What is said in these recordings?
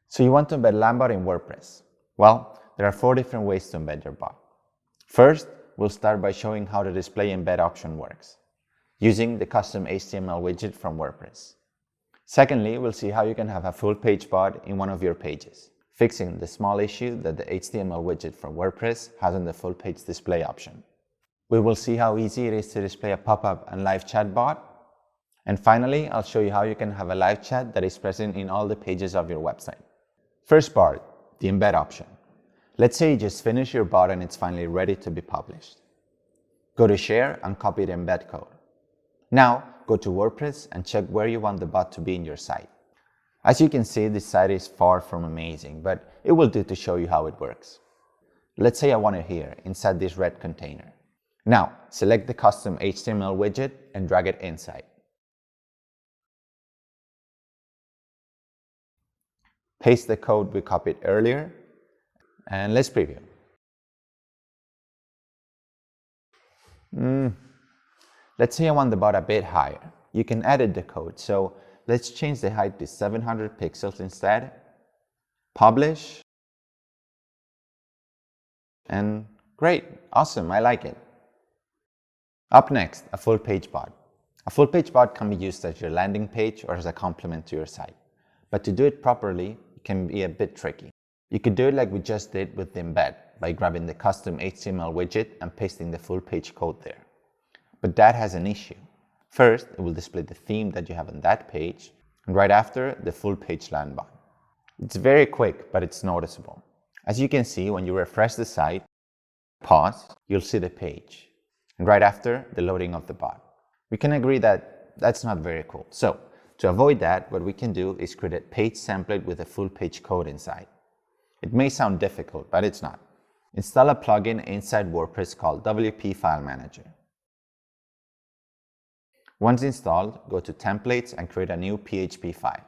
So you want to embed Landbot in WordPress? Well, there are 4 different ways to embed your bot. First, we'll start by showing how the display embed option works, using the custom HTML widget from WordPress. Secondly, we'll see how you can have a full page bot in one of your pages, fixing the small issue that the HTML widget from WordPress has on the full page display option. We will see how easy it is to display a pop-up and live chat bot. And finally, I'll show you how you can have a live chat that is present in all the pages of your website. First part, the embed option. Let's say you just finished your bot and it's finally ready to be published. Go to Share and copy the embed code. Now, go to WordPress and check where you want the bot to be in your site. As you can see, this site is far from amazing, but it will do to show you how it works. Let's say I want it here, inside this red container. Now, select the custom HTML widget and drag it inside. Paste the code we copied earlier, and let's preview. Let's say I want the bot a bit higher. You can edit the code, so let's change the height to 700 pixels instead. Publish. And great, awesome, I like it. Up next, a full page bot. A full page bot can be used as your landing page or as a complement to your site. But to do it properly, it can be a bit tricky. You could do it like we just did with the embed, by grabbing the custom HTML widget and pasting the full page code there. But that has an issue. First, it will display the theme that you have on that page, and right after, the full page Landbot. It's very quick, but it's noticeable. As you can see, when you refresh the site, pause, you'll see the page, and right after, the loading of the bot. We can agree that that's not very cool. So, to avoid that, what we can do is create a page template with a full page code inside. It may sound difficult, but it's not. Install a plugin inside WordPress called WP File Manager. Once installed, go to Templates and create a new PHP file.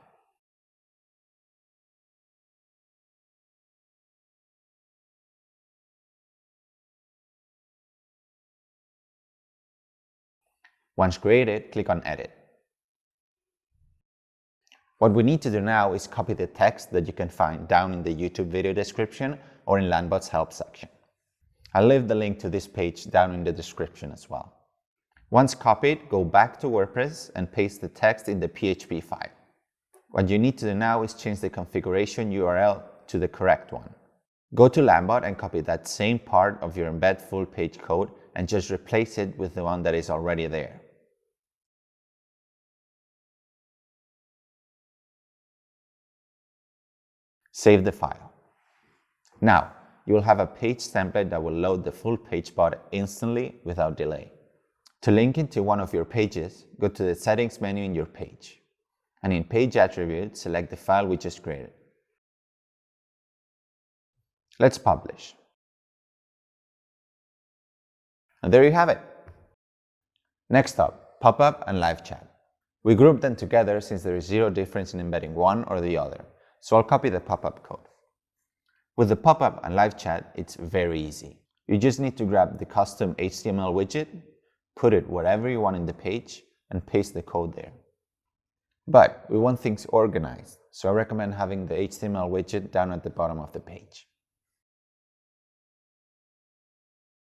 Once created, click on Edit. What we need to do now is copy the text that you can find down in the YouTube video description or in Landbot's help section. I'll leave the link to this page down in the description as well. Once copied, go back to WordPress and paste the text in the PHP file. What you need to do now is change the configuration URL to the correct one. Go to Landbot and copy that same part of your embed full page code and just replace it with the one that is already there. Save the file. Now, you will have a page template that will load the full page bot instantly without delay. To link it to one of your pages, go to the Settings menu in your page, and in Page Attributes, select the file we just created. Let's publish. And there you have it. Next up, pop-up and live chat. We grouped them together since there is zero difference in embedding one or the other, so I'll copy the pop-up code. With the pop-up and live chat, it's very easy. You just need to grab the custom HTML widget, put it wherever you want in the page, and paste the code there. But we want things organized, so I recommend having the HTML widget down at the bottom of the page.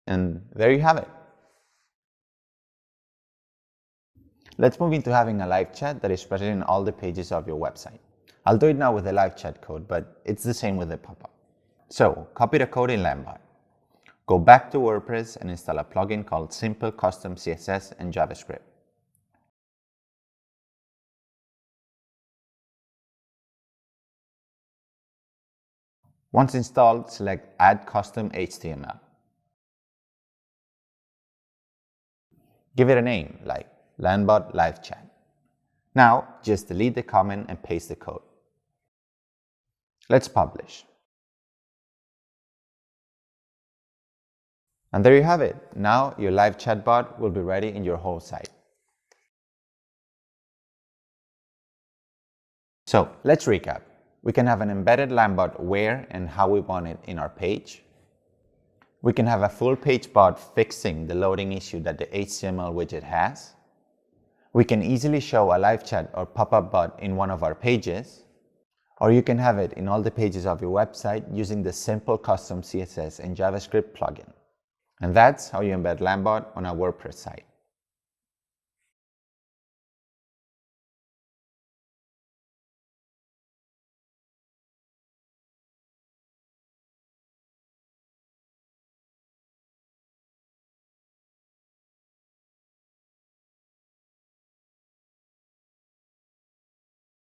And there you have it. Let's move into having a live chat that is present in all the pages of your website. I'll do it now with the live chat code, but it's the same with the pop-up. So, copy the code in Landbot. Go back to WordPress and install a plugin called Simple Custom CSS and JavaScript. Once installed, select Add Custom HTML. Give it a name like Landbot Live Chat. Now, just delete the comment and paste the code. Let's publish. And there you have it. Now your live chatbot will be ready in your whole site. So let's recap. We can have an embedded Landbot where and how we want it in our page. We can have a full page bot fixing the loading issue that the HTML widget has. We can easily show a live chat or pop-up bot in one of our pages. Or you can have it in all the pages of your website using the simple custom CSS and JavaScript plugin. And that's how you embed Landbot on a WordPress site.